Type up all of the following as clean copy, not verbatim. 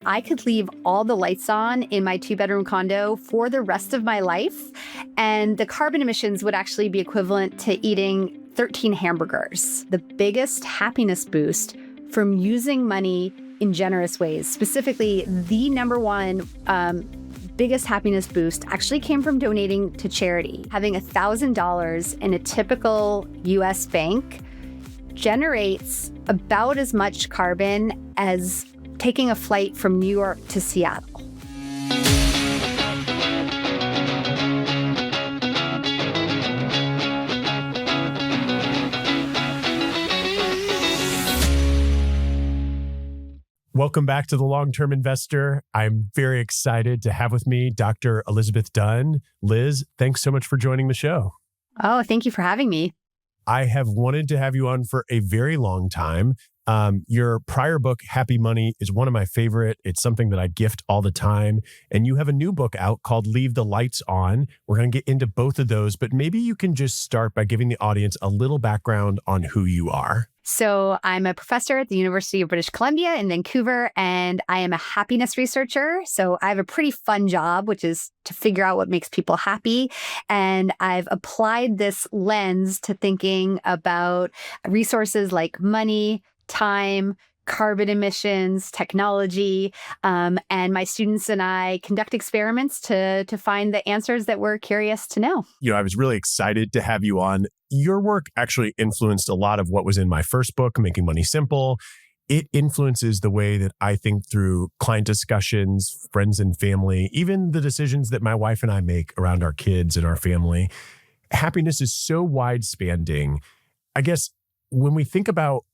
I could leave all the lights on in my 2-bedroom condo for the rest of my life, and the carbon emissions would actually be equivalent to eating 13 hamburgers. The biggest happiness boost from using money in generous ways, specifically the number one biggest happiness boost actually came from donating to charity. Having $1,000 in a typical US bank generates about as much carbon as taking a flight from New York to Seattle. Welcome back to The Long-Term Investor. I'm very excited to have with me Dr. Elizabeth Dunn. Liz, thanks so much for joining the show. Oh, thank you for having me. I have wanted to have you on for a very long time. Your prior book, Happy Money, is one of my favorite. It's something that I gift all the time. And you have a new book out called Leave the Lights On. We're going to get into both of those, but maybe you can just start by giving the audience a little background on who you are. So I'm a professor at the University of British Columbia in Vancouver, and I am a happiness researcher. So I have a pretty fun job, which is to figure out what makes people happy. And I've applied this lens to thinking about resources like money, time, carbon emissions, technology, and my students and I conduct experiments to find the answers that we're curious to know. I was really excited to have you on. Your work actually influenced a lot of what was in my first book, Making Money Simple. It influences the way that I think through client discussions, friends and family, even the decisions that my wife and I make around our kids and our family. Happiness is so wide-spanning. I guess when we think about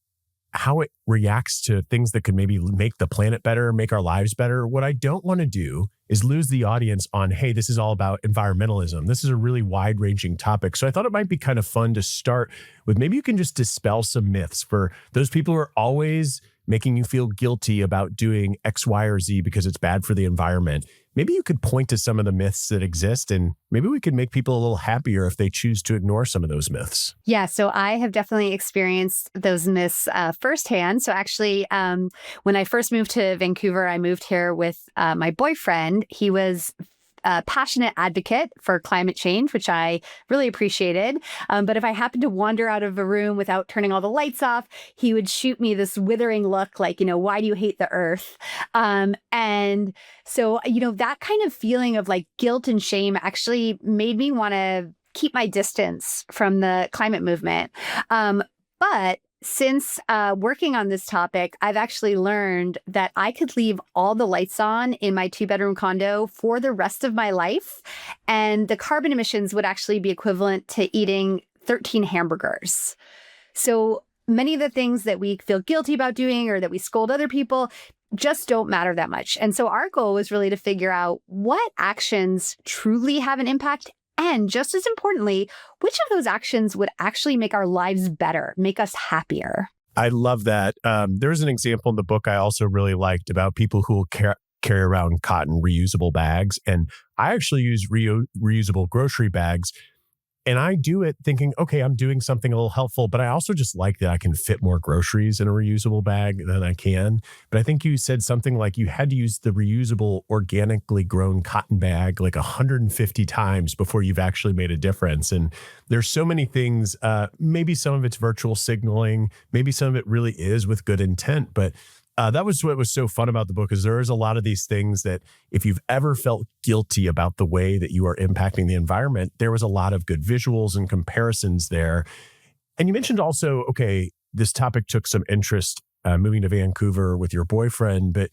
how it reacts to things that could maybe make the planet better, make our lives better, what I don't want to do is lose the audience on, hey, this is all about environmentalism. This is a really wide-ranging topic. So I thought it might be kind of fun to start with maybe you can just dispel some myths for those people who are always making you feel guilty about doing X, Y, or Z because it's bad for the environment. Maybe you could point to some of the myths that exist, and maybe we could make people a little happier if they choose to ignore some of those myths. Yeah, so I have definitely experienced those myths firsthand. So actually, when I first moved to Vancouver, I moved here with my boyfriend. He was a passionate advocate for climate change, which I really appreciated. But if I happened to wander out of a room without turning all the lights off, he would shoot me this withering look like, why do you hate the earth? And so, that kind of feeling of like guilt and shame actually made me want to keep my distance from the climate movement. But since working on this topic, I've actually learned that I could leave all the lights on in my 2-bedroom condo for the rest of my life, and the carbon emissions would actually be equivalent to eating 13 hamburgers. So many of the things that we feel guilty about doing or that we scold other people just don't matter that much. And so our goal was really to figure out what actions truly have an impact. And just as importantly, which of those actions would actually make our lives better, make us happier? I love that. There's an example in the book I also really liked about people who will carry around cotton reusable bags. And I actually use reusable grocery bags. And I do it thinking, okay, I'm doing something a little helpful, but I also just like that I can fit more groceries in a reusable bag than I can. But I think you said something like you had to use the reusable organically grown cotton bag like 150 times before you've actually made a difference. And there's so many things, maybe some of it's virtual signaling, maybe some of it really is with good intent, but that was what was so fun about the book is there is a lot of these things that if you've ever felt guilty about the way that you are impacting the environment, there was a lot of good visuals and comparisons there. And you mentioned also, okay, this topic took some interest moving to Vancouver with your boyfriend, but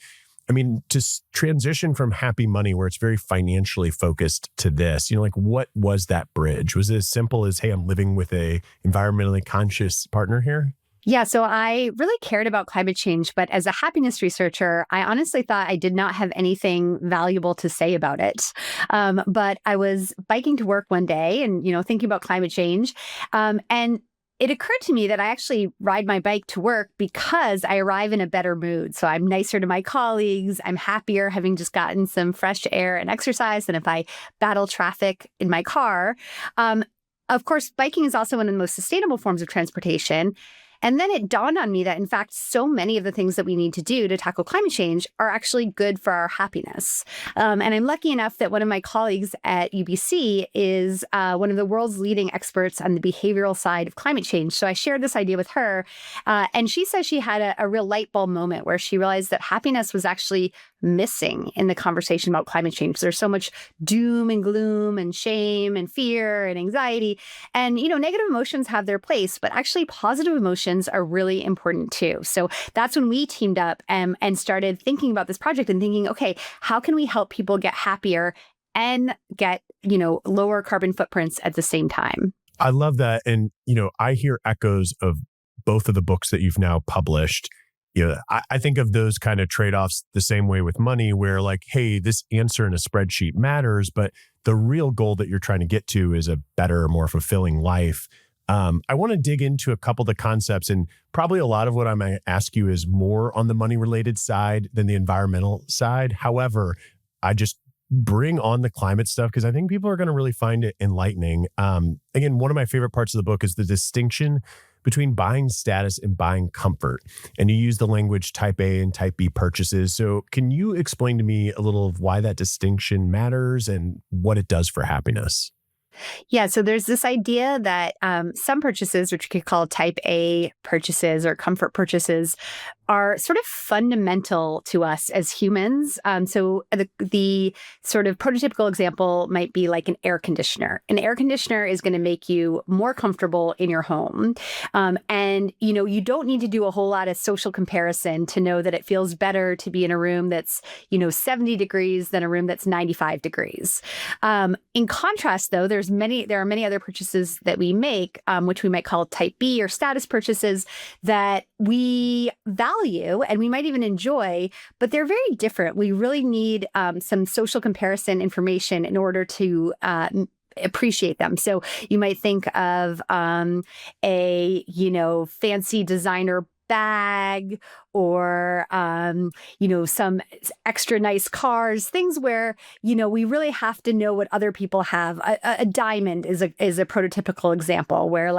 I mean, to transition from Happy Money, where it's very financially focused, to this, what was that bridge? Was it as simple as, hey, I'm living with a environmentally conscious partner here? Yeah, so I really cared about climate change, but as a happiness researcher, I honestly thought I did not have anything valuable to say about it. But I was biking to work one day and, thinking about climate change. And it occurred to me that I actually ride my bike to work because I arrive in a better mood. So I'm nicer to my colleagues. I'm happier having just gotten some fresh air and exercise than if I battle traffic in my car. Of course, biking is also one of the most sustainable forms of transportation. And then it dawned on me that, in fact, so many of the things that we need to do to tackle climate change are actually good for our happiness. And I'm lucky enough that one of my colleagues at UBC is one of the world's leading experts on the behavioral side of climate change. So I shared this idea with her. And she says she had a real light bulb moment where she realized that happiness was actually missing in the conversation about climate change. There's so much doom and gloom and shame and fear and anxiety. And, negative emotions have their place, but actually positive emotions are really important too. So that's when we teamed up and started thinking about this project and thinking, okay, how can we help people get happier and get, lower carbon footprints at the same time? I love that. And, I hear echoes of both of the books that you've now published. I think of those kind of trade-offs the same way with money, where like, hey, this answer in a spreadsheet matters, but the real goal that you're trying to get to is a better, more fulfilling life. I want to dig into a couple of the concepts, and probably a lot of what I might ask you is more on the money-related side than the environmental side. However, I just bring on the climate stuff because I think people are going to really find it enlightening. Again, one of my favorite parts of the book is the distinction between buying status and buying comfort. And you use the language type A and type B purchases. So can you explain to me a little of why that distinction matters and what it does for happiness? Yeah, so there's this idea that some purchases, which we could call type A purchases or comfort purchases, are sort of fundamental to us as humans. So the sort of prototypical example might be like an air conditioner. An air conditioner is going to make you more comfortable in your home. And, you don't need to do a whole lot of social comparison to know that it feels better to be in a room that's, 70 degrees than a room that's 95 degrees. In contrast, though, there are many other purchases that we make, which we might call type B or status purchases, that we value and we might even enjoy, but they're very different. We really need some social comparison information in order to appreciate them. So you might think of a fancy designer bag or some extra nice cars, things where we really have to know what other people have. A diamond is a prototypical example where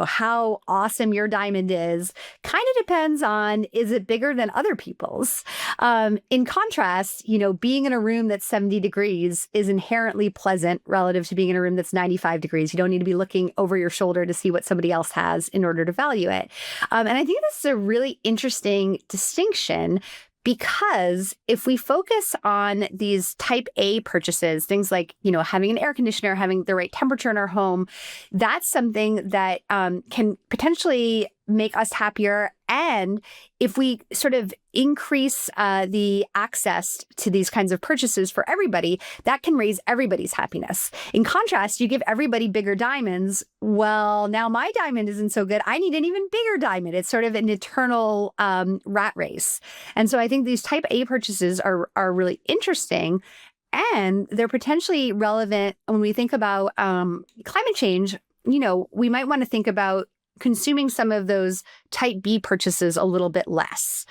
how awesome your diamond is kind of depends on, is it bigger than other people's. In contrast, being in a room that's 70 degrees is inherently pleasant relative to being in a room that's 95 degrees. You don't need to be looking over your shoulder to see what somebody else has in order to value it. And I think this is a really interesting distinction, because if we focus on these type A purchases, things like, having an air conditioner, having the right temperature in our home, that's something that can potentially make us happier. And if we sort of increase the access to these kinds of purchases for everybody, that can raise everybody's happiness. In contrast, you give everybody bigger diamonds. Well, now my diamond isn't so good. I need an even bigger diamond. It's sort of an eternal rat race. And so I think these type A purchases are really interesting. And they're potentially relevant when we think about climate change. We might want to think about consuming some of those type B purchases a little bit less,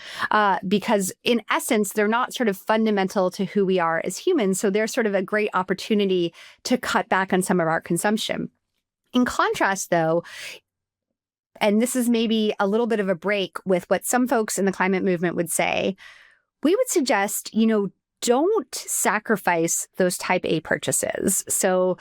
because in essence, they're not sort of fundamental to who we are as humans. So they're sort of a great opportunity to cut back on some of our consumption. In contrast, though, and this is maybe a little bit of a break with what some folks in the climate movement would say, we would suggest, don't sacrifice those type A purchases. So,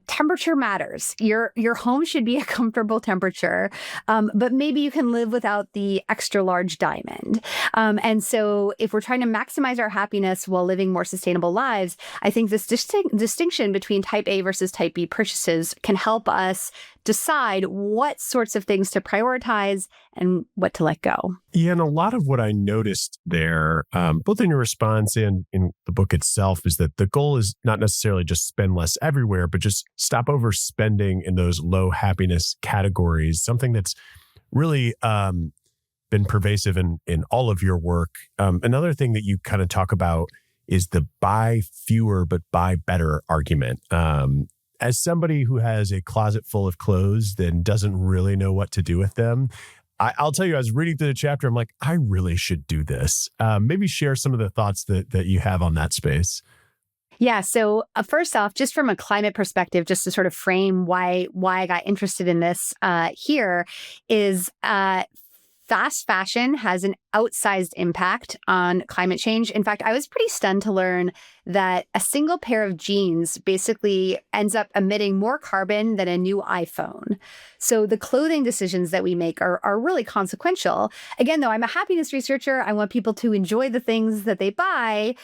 temperature matters. Your home should be a comfortable temperature, but maybe you can live without the extra large diamond. And so if we're trying to maximize our happiness while living more sustainable lives, I think this distinction between type A versus type B purchases can help us decide what sorts of things to prioritize and what to let go. Yeah, and a lot of what I noticed there, both in your response and in the book itself, is that the goal is not necessarily just spend less everywhere, but just stop overspending in those low happiness categories, something that's really been pervasive in all of your work. Another thing that you kind of talk about is the buy fewer but buy better argument. As somebody who has a closet full of clothes and doesn't really know what to do with them, I'll tell you, I was reading through the chapter, I'm like, I really should do this. Maybe share some of the thoughts that you have on that space. Yeah. So first off, just from a climate perspective, just to sort of frame why I got interested in this here is fast fashion has an outsized impact on climate change. In fact, I was pretty stunned to learn that a single pair of jeans basically ends up emitting more carbon than a new iPhone. So the clothing decisions that we make are really consequential. Again, though, I'm a happiness researcher. I want people to enjoy the things that they buy.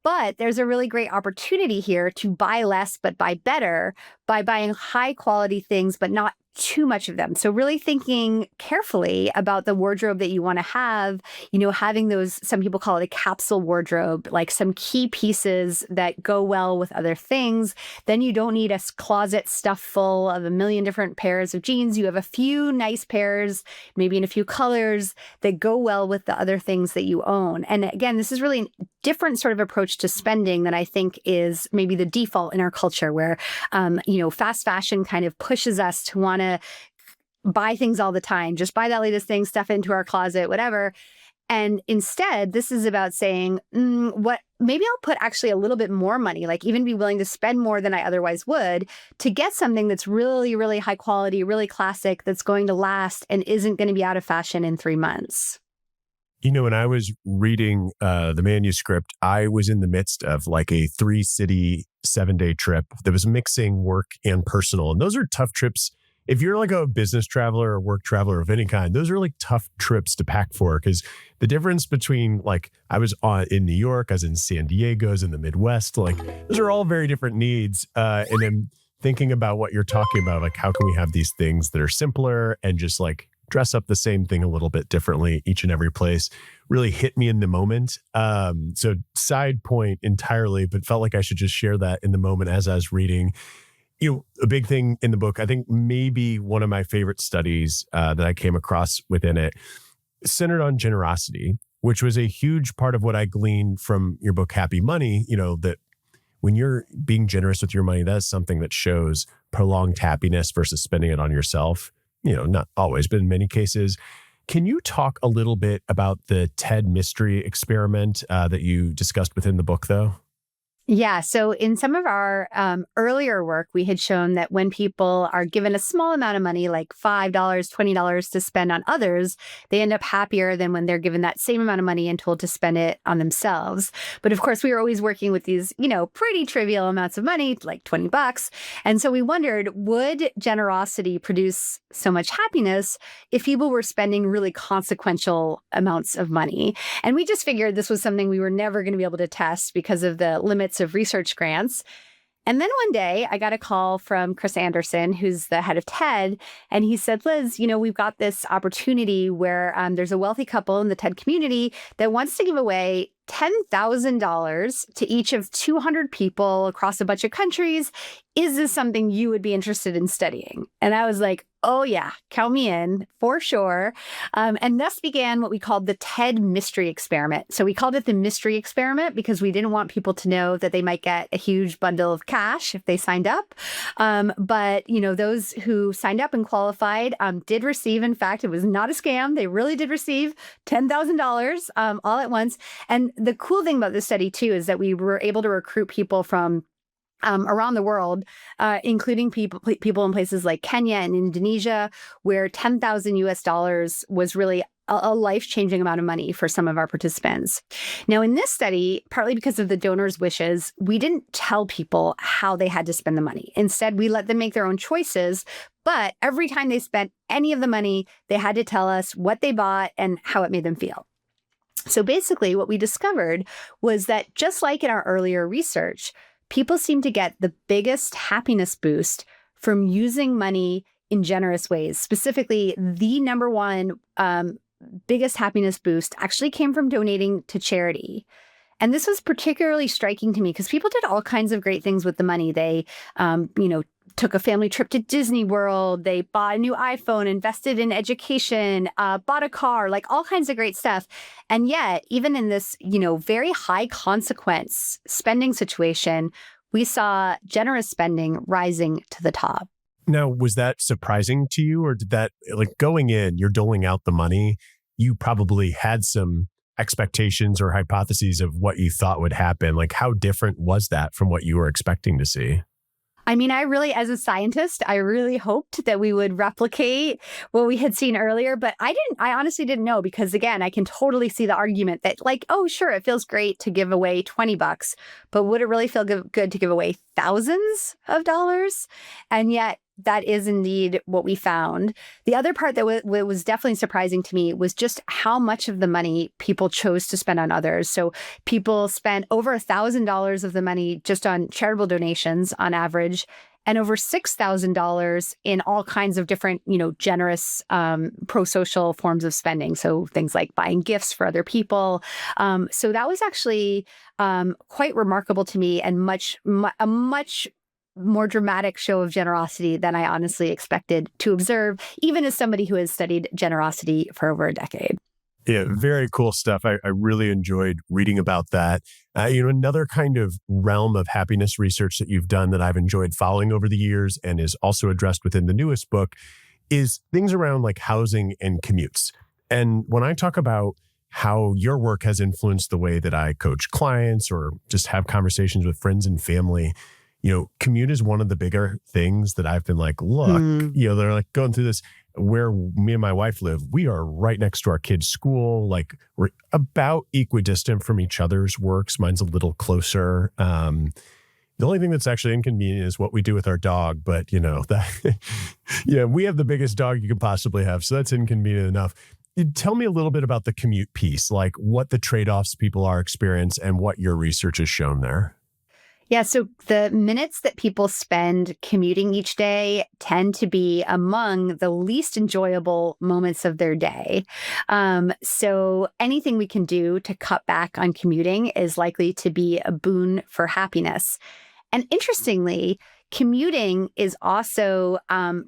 But there's a really great opportunity here to buy less, but buy better by buying high quality things, but not too much of them. So really thinking carefully about the wardrobe that you want to have, having those, some people call it a capsule wardrobe, like some key pieces that go well with other things. Then you don't need a closet stuffed full of a million different pairs of jeans. You have a few nice pairs, maybe in a few colors that go well with the other things that you own. And again, this is really a different sort of approach to spending that I think is maybe the default in our culture where, fast fashion kind of pushes us to want to buy things all the time, just buy that latest thing, stuff it into our closet, whatever. And instead, this is about saying, what maybe I'll put actually a little bit more money, like even be willing to spend more than I otherwise would to get something that's really, really high quality, really classic, that's going to last and isn't going to be out of fashion in 3 months. When I was reading the manuscript, I was in the midst of like a 3-city, 7-day trip that was mixing work and personal. And those are tough trips. If you're like a business traveler or work traveler of any kind, those are like tough trips to pack for because the difference between like I was in New York, I was in San Diego, I was in the Midwest, like those are all very different needs. And then thinking about what you're talking about, like how can we have these things that are simpler and just like dress up the same thing a little bit differently each and every place really hit me in the moment. So side point entirely, but felt like I should just share that in the moment as I was reading. A big thing in the book, I think maybe one of my favorite studies that I came across within it centered on generosity, which was a huge part of what I gleaned from your book, Happy Money, that when you're being generous with your money, that's something that shows prolonged happiness versus spending it on yourself. Not always, but in many cases. Can you talk a little bit about the TED mystery experiment that you discussed within the book, though? Yeah. So in some of our earlier work, we had shown that when people are given a small amount of money, like $5, $20 to spend on others, they end up happier than when they're given that same amount of money and told to spend it on themselves. But of course, we were always working with these, pretty trivial amounts of money, like $20. And so we wondered, would generosity produce so much happiness if people were spending really consequential amounts of money? And we just figured this was something we were never going to be able to test because of the limits of research grants. And then one day I got a call from Chris Anderson, who's the head of TED. And he said, Liz, we've got this opportunity where there's a wealthy couple in the TED community that wants to give away $10,000 to each of 200 people across a bunch of countries. Is this something you would be interested in studying? And I was like, oh yeah, count me in for sure. And thus began what we called the TED mystery experiment. So we called it the mystery experiment because we didn't want people to know that they might get a huge bundle of cash if they signed up. But those who signed up and qualified did receive, in fact, it was not a scam. They really did receive $10,000 all at once. And the cool thing about this study too is that we were able to recruit people from around the world, including people in places like Kenya and Indonesia, where 10,000 US dollars was really a life-changing amount of money for some of our participants. Now, in this study, partly because of the donors' wishes, we didn't tell people how they had to spend the money. Instead, we let them make their own choices. But every time they spent any of the money, they had to tell us what they bought and how it made them feel. So basically, what we discovered was that just like in our earlier research, people seem to get the biggest happiness boost from using money in generous ways. Specifically, the number one biggest happiness boost actually came from donating to charity. And this was particularly striking to me because people did all kinds of great things with the money. They, took a family trip to Disney World. They bought a new iPhone, invested in education, bought a car, like all kinds of great stuff. And yet, even in this, very high consequence spending situation, we saw generous spending rising to the top. Now, was that surprising to you, or did that, like going in, you're doling out the money, you probably had some expectations or hypotheses of what you thought would happen? Like, how different was that from what you were expecting to see? I mean, as a scientist, I really hoped that we would replicate what we had seen earlier, but I honestly didn't know because again, I can totally see the argument that like, oh, sure, it feels great to give away $20, but would it really feel good to give away thousands of dollars? And yet that is indeed what we found. The other part that was definitely surprising to me was just how much of the money people chose to spend on others. So people spent over $1,000 of the money just on charitable donations on average, and over $6,000 in all kinds of different, generous pro-social forms of spending. So things like buying gifts for other people. So that was actually quite remarkable to me and a much more dramatic show of generosity than I honestly expected to observe, even as somebody who has studied generosity for over a decade. Yeah, very cool stuff. I really enjoyed reading about that. Another kind of realm of happiness research that you've done that I've enjoyed following over the years and is also addressed within the newest book is things around like housing and commutes. And when I talk about how your work has influenced the way that I coach clients or just have conversations with friends and family, commute is one of the bigger things that I've been like, look, they're like going through this where me and my wife live. We are right next to our kids' school. Like we're about equidistant from each other's works. Mine's a little closer. The only thing that's actually inconvenient is what we do with our dog. But that, yeah, we have the biggest dog you could possibly have. So that's inconvenient enough. Tell me a little bit about the commute piece, like what the trade-offs people are experiencing and what your research has shown there. Yeah, so the minutes that people spend commuting each day tend to be among the least enjoyable moments of their day. So anything we can do to cut back on commuting is likely to be a boon for happiness. And interestingly, commuting is also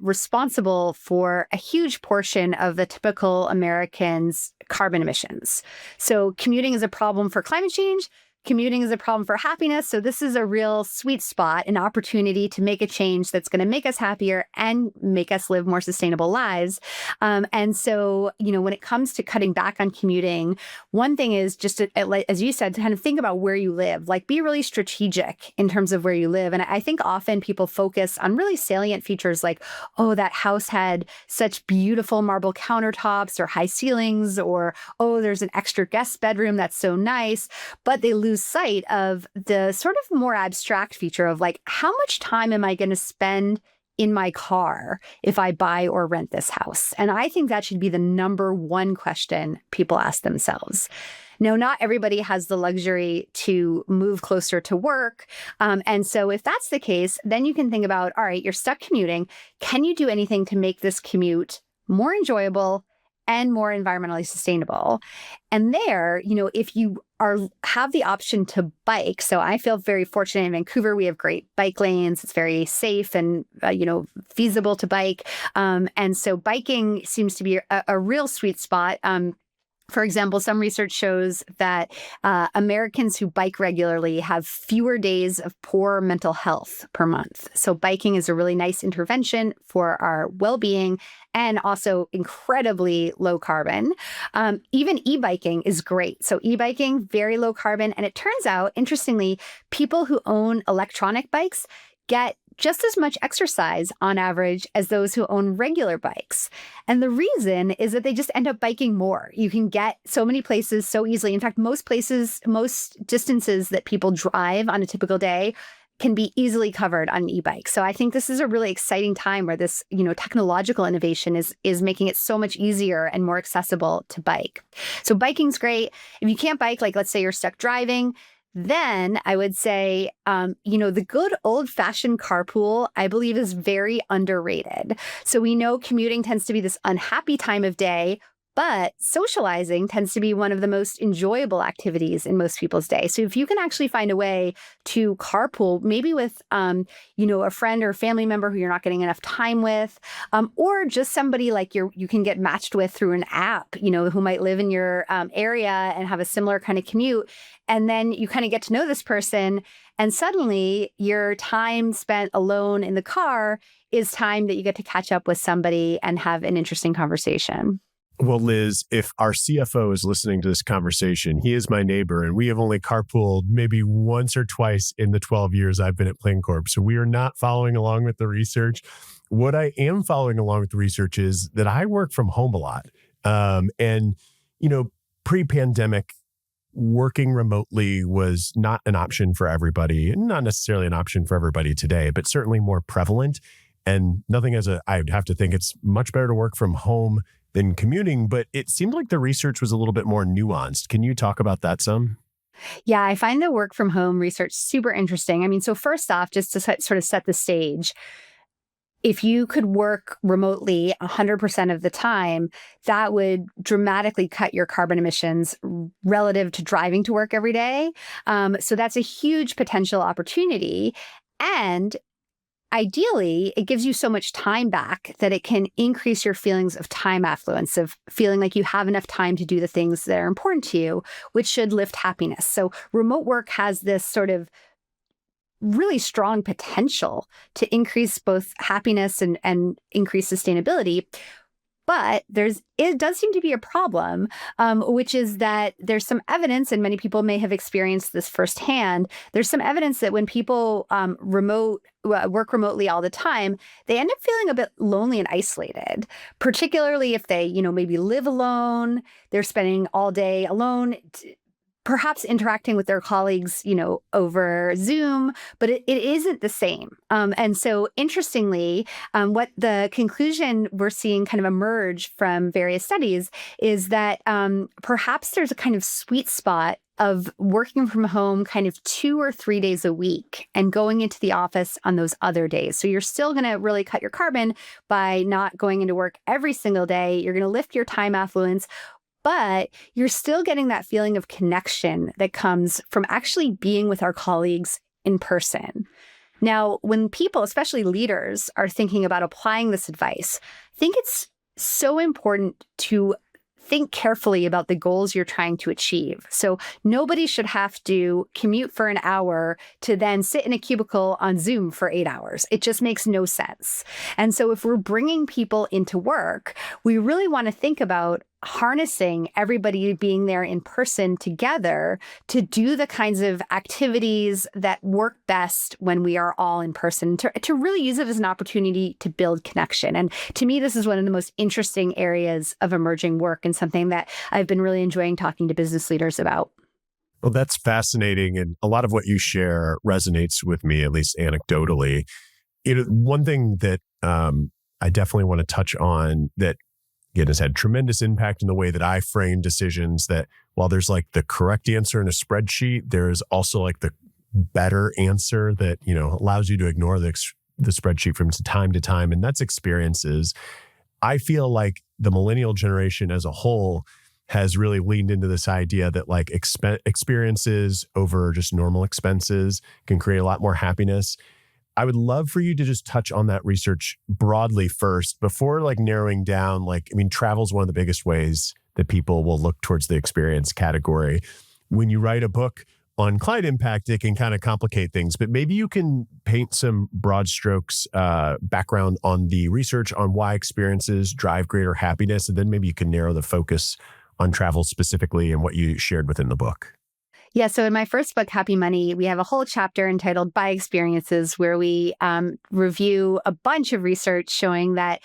responsible for a huge portion of the typical American's carbon emissions. So commuting is a problem for climate change. Commuting is a problem for happiness. So this is a real sweet spot, an opportunity to make a change that's going to make us happier and make us live more sustainable lives. And so, when it comes to cutting back on commuting, one thing is just, to, as you said, to kind of think about where you live, like be really strategic in terms of where you live. And I think often people focus on really salient features like, oh, that house had such beautiful marble countertops or high ceilings, or, oh, there's an extra guest bedroom that's so nice. But they lose sight of the sort of more abstract feature of like, how much time am I going to spend in my car if I buy or rent this house? And I think that should be the number one question people ask themselves. Now, not everybody has the luxury to move closer to work. And so if that's the case, then you can think about, all right, you're stuck commuting. Can you do anything to make this commute more enjoyable and more environmentally sustainable? And there, if you have the option to bike. So I feel very fortunate in Vancouver. We have great bike lanes. It's very safe and, feasible to bike. And so biking seems to be a real sweet spot. For example, some research shows that Americans who bike regularly have fewer days of poor mental health per month. So biking is a really nice intervention for our well-being and also incredibly low carbon. Even e-biking is great. So e-biking, very low carbon. And it turns out, interestingly, people who own electronic bikes get just as much exercise on average as those who own regular bikes. And the reason is that they just end up biking more. You can get so many places so easily. In fact, most distances that people drive on a typical day can be easily covered on an e-bike. So I think this is a really exciting time where this, technological innovation is making it so much easier and more accessible to bike. So biking's great. If you can't bike, like let's say you're stuck driving, then I would say, the good old-fashioned carpool, I believe, is very underrated. So we know commuting tends to be this unhappy time of day, but socializing tends to be one of the most enjoyable activities in most people's day. So if you can actually find a way to carpool, maybe with, a friend or family member who you're not getting enough time with, or just somebody like you can get matched with through an app, who might live in your area and have a similar kind of commute. And then you kind of get to know this person, and suddenly your time spent alone in the car is time that you get to catch up with somebody and have an interesting conversation. Well, Liz, if our CFO is listening to this conversation, he is my neighbor, and we have only carpooled maybe once or twice in the 12 years I've been at PlanCorp. So we are not following along with the research. What I am following along with the research is that I work from home a lot. And, pre-pandemic, working remotely was not an option for everybody, and not necessarily an option for everybody today, but certainly more prevalent. And nothing I'd have to think it's much better to work from home than commuting, but it seemed like the research was a little bit more nuanced. Can you talk about that some? Yeah, I find the work from home research super interesting. I mean, so first off, just to sort of set the stage, if you could work remotely 100% of the time, that would dramatically cut your carbon emissions relative to driving to work every day. So that's a huge potential opportunity. And ideally, it gives you so much time back that it can increase your feelings of time affluence, of feeling like you have enough time to do the things that are important to you, which should lift happiness. So remote work has this sort of really strong potential to increase both happiness and increase sustainability. But it does seem to be a problem, which is that there's some evidence, and many people may have experienced this firsthand. There's some evidence that when people work remotely all the time, they end up feeling a bit lonely and isolated, particularly if they, maybe live alone, they're spending all day alone, perhaps interacting with their colleagues, over Zoom, but it isn't the same. And so interestingly, what the conclusion we're seeing kind of emerge from various studies is that perhaps there's a kind of sweet spot of working from home kind of 2 or 3 days a week and going into the office on those other days. So you're still going to really cut your carbon by not going into work every single day. You're going to lift your time affluence, but you're still getting that feeling of connection that comes from actually being with our colleagues in person. Now, when people, especially leaders, are thinking about applying this advice, I think it's so important to think carefully about the goals you're trying to achieve. So nobody should have to commute for an hour to then sit in a cubicle on Zoom for 8 hours. It just makes no sense. And so if we're bringing people into work, we really want to think about harnessing everybody being there in person together to do the kinds of activities that work best when we are all in person, to really use it as an opportunity to build connection. And to me, this is one of the most interesting areas of emerging work and something that I've been really enjoying talking to business leaders about. Well, that's fascinating. And a lot of what you share resonates with me, at least anecdotally. One thing that I definitely want to touch on that, again, has had tremendous impact in the way that I frame decisions, that while there's like the correct answer in a spreadsheet, there's also like the better answer that, allows you to ignore the spreadsheet from time to time. And that's experiences. I feel like the millennial generation as a whole has really leaned into this idea that like experiences over just normal expenses can create a lot more happiness. I would love for you to just touch on that research broadly first before like narrowing down, travel is one of the biggest ways that people will look towards the experience category. When you write a book on climate impact, it can kind of complicate things, but maybe you can paint some broad strokes background on the research on why experiences drive greater happiness. And then maybe you can narrow the focus on travel specifically and what you shared within the book. Yeah, so in my first book, Happy Money, we have a whole chapter entitled Buy Experiences, where we review a bunch of research showing that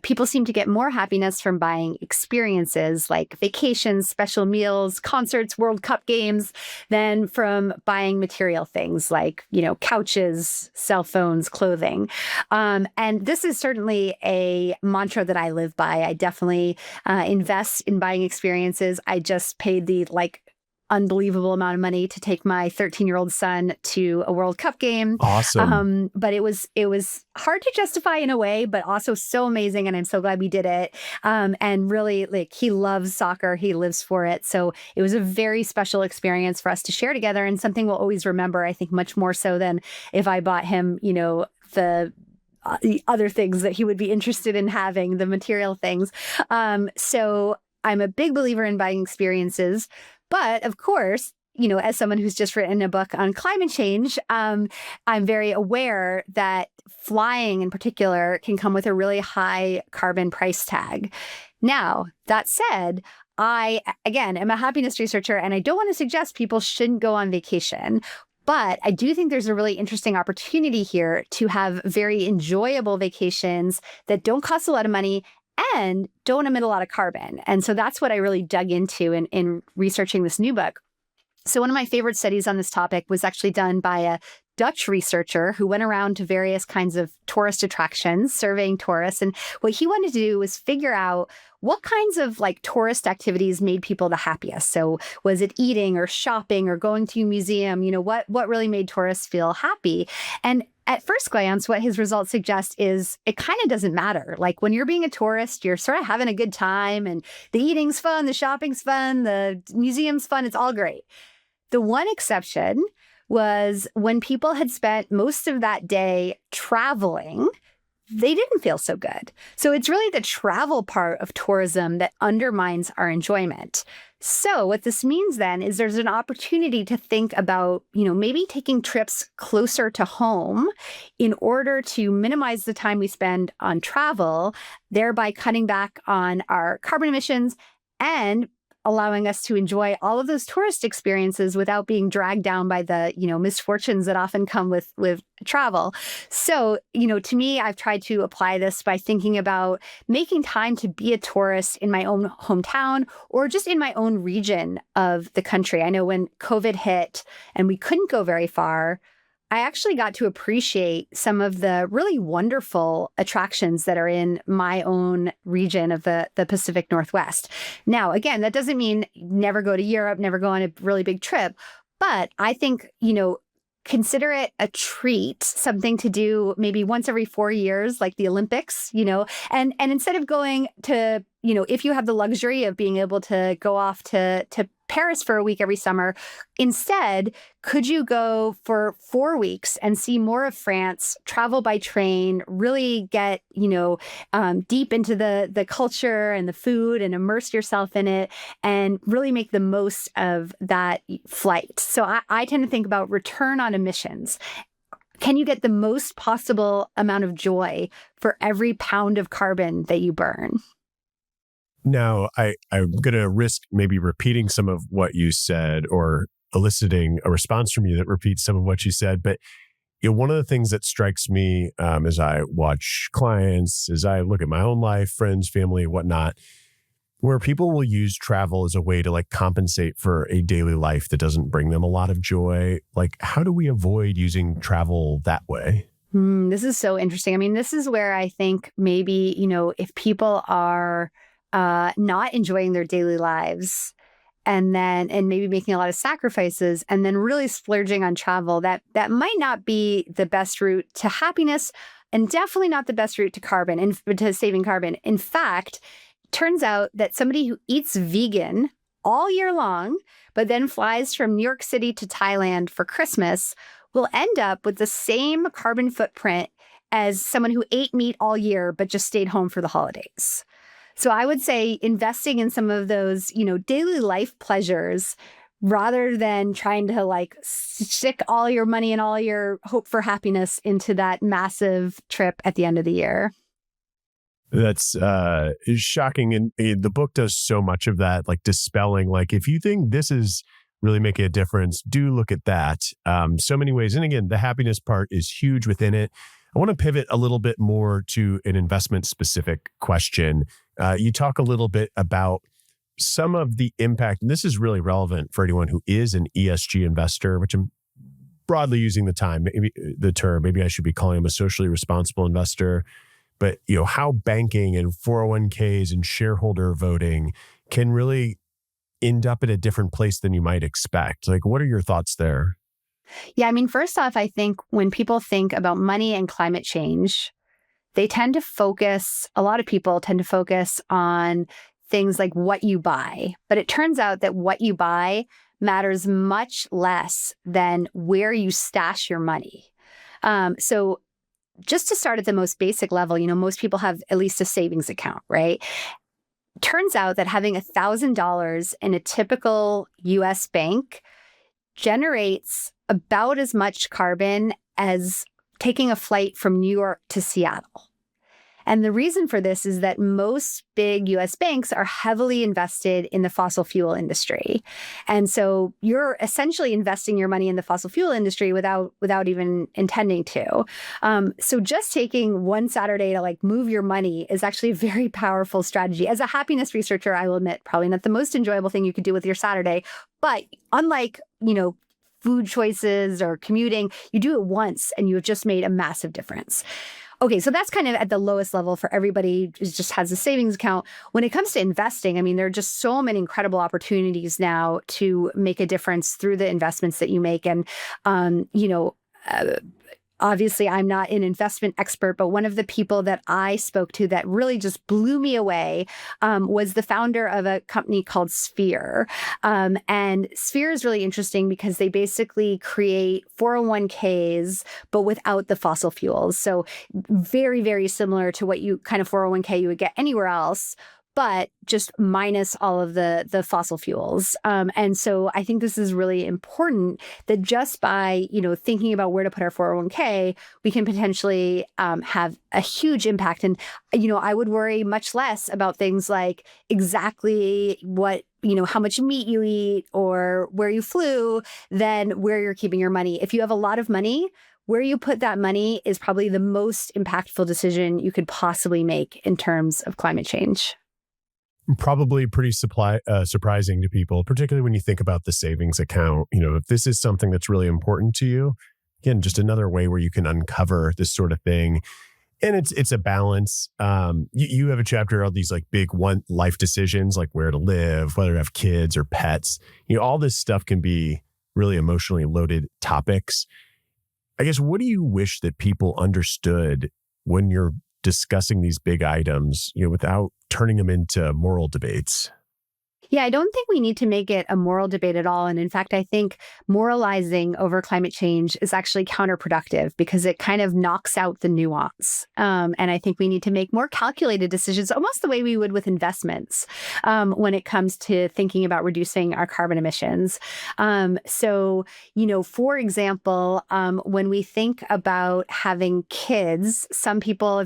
people seem to get more happiness from buying experiences like vacations, special meals, concerts, World Cup games, than from buying material things like, couches, cell phones, clothing. And this is certainly a mantra that I live by. I definitely invest in buying experiences. I just paid the unbelievable amount of money to take my 13-year-old son to a World Cup game. Awesome. But it was hard to justify in a way, but also so amazing. And I'm so glad we did it. And really, he loves soccer. He lives for it. So it was a very special experience for us to share together, and something we'll always remember, I think, much more so than if I bought him, the other things that he would be interested in having, the material things. So I'm a big believer in buying experiences. But of course, as someone who's just written a book on climate change, I'm very aware that flying in particular can come with a really high carbon price tag. Now, that said, I, again, am a happiness researcher, and I don't want to suggest people shouldn't go on vacation. But I do think there's a really interesting opportunity here to have very enjoyable vacations that don't cost a lot of money and don't emit a lot of carbon. And so that's what I really dug into in researching this new book. So one of my favorite studies on this topic was actually done by a Dutch researcher who went around to various kinds of tourist attractions, surveying tourists. And what he wanted to do was figure out what kinds of like tourist activities made people the happiest. So was it eating or shopping or going to a museum? You know, what really made tourists feel happy? And at first glance, what his results suggest is it kind of doesn't matter. Like when you're being a tourist, you're sort of having a good time and the eating's fun, the shopping's fun, the museum's fun. It's all great. The one exception was when people had spent most of that day traveling, they didn't feel so good. So it's really the travel part of tourism that undermines our enjoyment. So what this means then is there's an opportunity to think about, you know, maybe taking trips closer to home in order to minimize the time we spend on travel, thereby cutting back on our carbon emissions and allowing us to enjoy all of those tourist experiences without being dragged down by the, you know, misfortunes that often come with travel. So, you know, to me, I've tried to apply this by thinking about making time to be a tourist in my own hometown or just in my own region of the country. I know when COVID hit and we couldn't go very far, I actually got to appreciate some of the really wonderful attractions that are in my own region of the Pacific Northwest. Now, again, that doesn't mean never go to Europe, never go on a really big trip. But I think, you know, consider it a treat, something to do maybe once every 4 years, like the Olympics, you know, and instead of going to, you know, if you have the luxury of being able to go off to Paris for a week every summer, instead, could you go for 4 weeks and see more of France, travel by train, really get, you know, deep into the culture and the food and immerse yourself in it and really make the most of that flight? So I tend to think about return on emissions. Can you get the most possible amount of joy for every pound of carbon that you burn? Now, I'm going to risk maybe repeating some of what you said or eliciting a response from you that repeats some of what you said. But you know, one of the things that strikes me as I watch clients, as I look at my own life, friends, family, whatnot, where people will use travel as a way to like compensate for a daily life that doesn't bring them a lot of joy. Like, how do we avoid using travel that way? This is so interesting. I mean, this is where I think maybe, you know, if people are not enjoying their daily lives and maybe making a lot of sacrifices and then really splurging on travel, that might not be the best route to happiness and definitely not the best route to carbon and to saving carbon. In fact, turns out that somebody who eats vegan all year long, but then flies from New York City to Thailand for Christmas will end up with the same carbon footprint as someone who ate meat all year, but just stayed home for the holidays. So I would say investing in some of those, you know, daily life pleasures rather than trying to like stick all your money and all your hope for happiness into that massive trip at the end of the year. That's shocking. And the book does so much of that, like dispelling, like if you think this is really making a difference, do look at that. So many ways. And again, the happiness part is huge within it. I want to pivot a little bit more to an investment specific question. You talk a little bit about some of the impact, and this is really relevant for anyone who is an ESG investor, which I'm broadly using the term. Maybe I should be calling them a socially responsible investor. But you know how banking and 401ks and shareholder voting can really end up at a different place than you might expect. Like, what are your thoughts there? Yeah, I mean, first off, I think when people think about money and climate change, they tend to focus, a lot of people tend to focus on things like what you buy. But it turns out that what you buy matters much less than where you stash your money. So just to start at the most basic level, you know, most people have at least a savings account, right? Turns out that having $1,000 in a typical US bank generates about as much carbon as taking a flight from New York to Seattle. And the reason for this is that most big US banks are heavily invested in the fossil fuel industry. And so you're essentially investing your money in the fossil fuel industry without even intending to. So just taking one Saturday to like move your money is actually a very powerful strategy. As a happiness researcher, I will admit, probably not the most enjoyable thing you could do with your Saturday. But unlike, food choices or commuting, you do it once and you have just made a massive difference. Okay, so that's kind of at the lowest level for everybody who just has a savings account. When it comes to investing, I mean, there are just so many incredible opportunities now to make a difference through the investments that you make. And, obviously, I'm not an investment expert, but one of the people that I spoke to that really just blew me away was the founder of a company called Sphere. And Sphere is really interesting because they basically create 401ks, but without the fossil fuels. So very, very similar to what you kind of 401k you would get anywhere else, but just minus all of the fossil fuels. And so I think this is really important that just by, thinking about where to put our 401k, we can potentially have a huge impact. And, I would worry much less about things like exactly what, how much meat you eat or where you flew than where you're keeping your money. If you have a lot of money, where you put that money is probably the most impactful decision you could possibly make in terms of climate change. Probably pretty surprising to people, particularly when you think about the savings account. If this is something that's really important to you, again, just another way where you can uncover this sort of thing. And it's a balance. You have a chapter on these like big one life decisions, like where to live, whether to have kids or pets. All this stuff can be really emotionally loaded topics. I guess, what do you wish that people understood when you're discussing these big items, without turning them into moral debates? Yeah, I don't think we need to make it a moral debate at all. And in fact, I think moralizing over climate change is actually counterproductive because it kind of knocks out the nuance. And I think we need to make more calculated decisions, almost the way we would with investments, when it comes to thinking about reducing our carbon emissions. So, for example, when we think about having kids, some people,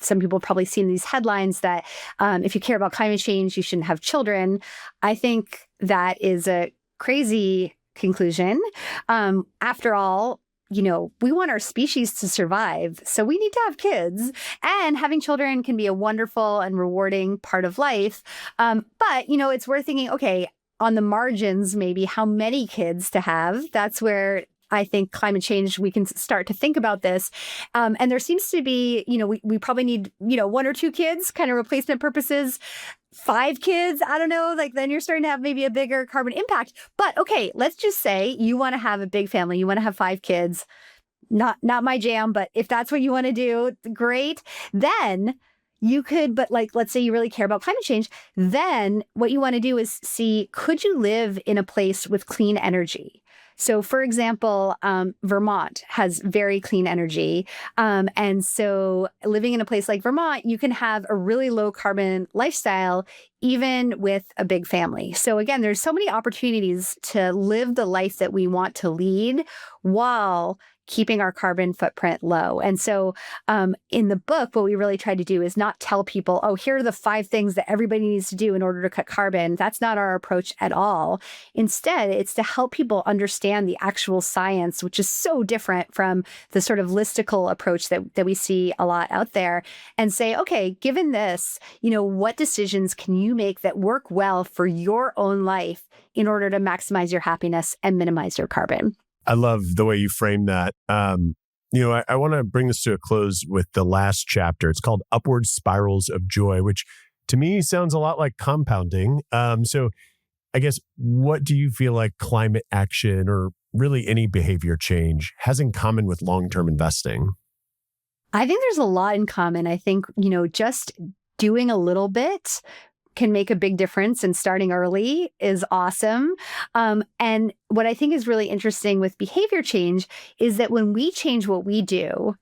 some people have probably seen these headlines that if you care about climate change, you shouldn't have children. I think that is a crazy conclusion. After all, we want our species to survive, so we need to have kids. And having children can be a wonderful and rewarding part of life. But, it's worth thinking, okay, on the margins, maybe how many kids to have. That's where I think climate change, we can start to think about this. And there seems to be, we probably need, one or two kids, kind of replacement purposes. 5 kids, I don't know, like then you're starting to have maybe a bigger carbon impact. But okay, let's just say you want to have a big family. You want to have 5 kids. Not my jam, but if that's what you want to do, great. Then you could, but like, let's say you really care about climate change. Then what you want to do is see, could you live in a place with clean energy? So, for example, Vermont has very clean energy. And so living in a place like Vermont, you can have a really low carbon lifestyle, even with a big family. So again, there's so many opportunities to live the life that we want to lead while keeping our carbon footprint low. And so in the book, what we really try to do is not tell people, oh, here are the 5 things that everybody needs to do in order to cut carbon. That's not our approach at all. Instead, it's to help people understand the actual science, which is so different from the sort of listicle approach that we see a lot out there, and say, okay, given this, what decisions can you make that work well for your own life in order to maximize your happiness and minimize your carbon? I love the way you frame that. I want to bring this to a close with the last chapter. It's called Upward Spirals of Joy, which to me sounds a lot like compounding. So I guess, what do you feel like climate action or really any behavior change has in common with long-term investing? I think there's a lot in common. I think, just doing a little bit can make a big difference, and starting early is awesome. And what I think is really interesting with behavior change is that when we change what we do,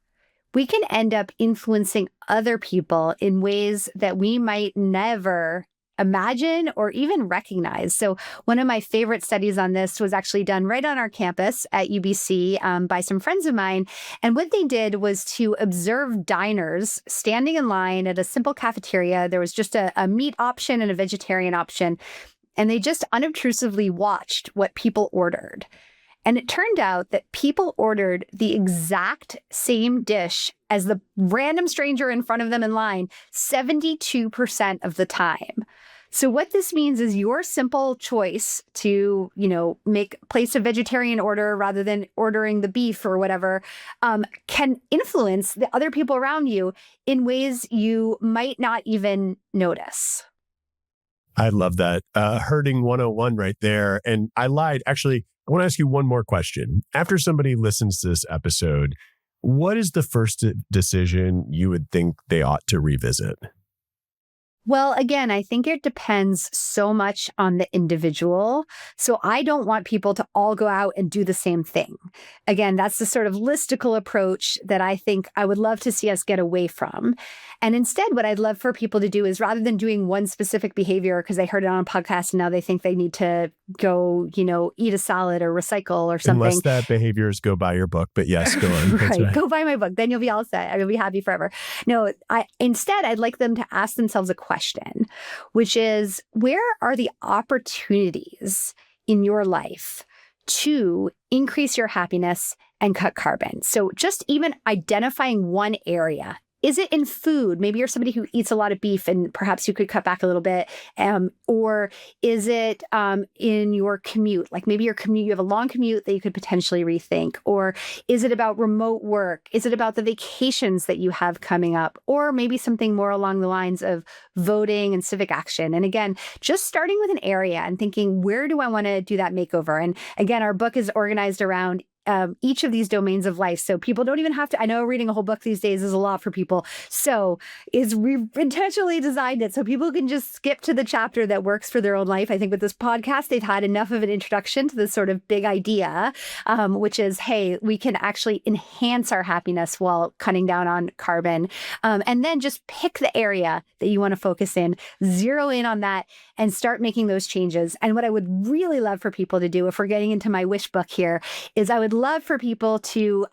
we can end up influencing other people in ways that we might never imagine or even recognize. So one of my favorite studies on this was actually done right on our campus at UBC by some friends of mine. And what they did was to observe diners standing in line at a simple cafeteria. There was just a meat option and a vegetarian option. And they just unobtrusively watched what people ordered. And it turned out that people ordered the exact same dish as the random stranger in front of them in line 72% of the time. So what this means is your simple choice to, place a vegetarian order rather than ordering the beef or whatever, can influence the other people around you in ways you might not even notice. I love that. Herding 101 right there. And I lied. Actually, I want to ask you one more question. After somebody listens to this episode, what is the first decision you would think they ought to revisit? Well, again, I think it depends so much on the individual. So I don't want people to all go out and do the same thing. Again, that's the sort of listicle approach that I think I would love to see us get away from. And instead, what I'd love for people to do is rather than doing one specific behavior because they heard it on a podcast and now they think they need to go, eat a salad or recycle or something. Unless that behavior is go buy your book. But yes, go on. Right. Go buy my book. Then you'll be all set. I'll be happy forever. No, instead, I'd like them to ask themselves a question, which is, where are the opportunities in your life to increase your happiness and cut carbon? So just even identifying one area. Is it in food? Maybe you're somebody who eats a lot of beef and perhaps you could cut back a little bit. Or is it in your commute? Like maybe you have a long commute that you could potentially rethink. Or is it about remote work? Is it about the vacations that you have coming up? Or maybe something more along the lines of voting and civic action. And again, just starting with an area and thinking, where do I want to do that makeover? And again, our book is organized around each of these domains of life. So people don't even have to, I know reading a whole book these days is a lot for people. So we've intentionally designed it so people can just skip to the chapter that works for their own life. I think with this podcast, they've had enough of an introduction to this sort of big idea, which is, hey, we can actually enhance our happiness while cutting down on carbon. And then just pick the area that you want to focus in, zero in on that, and start making those changes. And what I would really love for people to do, if we're getting into my wish book here, is I would love for people to,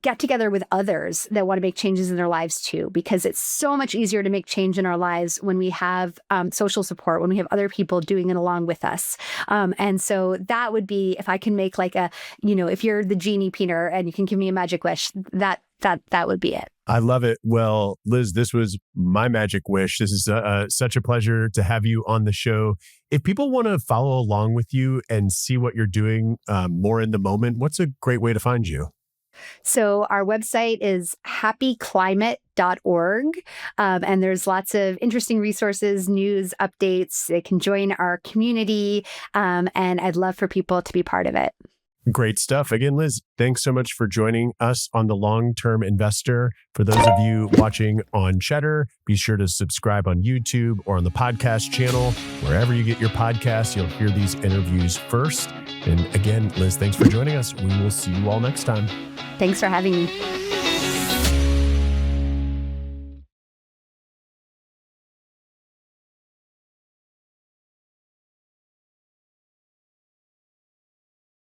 get together with others that want to make changes in their lives too, because it's so much easier to make change in our lives when we have social support, when we have other people doing it along with us. And so that would be, if I can make like if you're the genie, Peter, and you can give me a magic wish, that would be it. I love it. Well, Liz, this was my magic wish. This is such a pleasure to have you on the show. If people want to follow along with you and see what you're doing more in the moment, what's a great way to find you? So our website is happyclimate.org. And there's lots of interesting resources, news, updates. They can join our community. And I'd love for people to be part of it. Great stuff. Again, Liz, thanks so much for joining us on The Long-Term Investor. For those of you watching on Cheddar, be sure to subscribe on YouTube or on the podcast channel. Wherever you get your podcasts, you'll hear these interviews first. And again, Liz, thanks for joining us. We will see you all next time. Thanks for having me.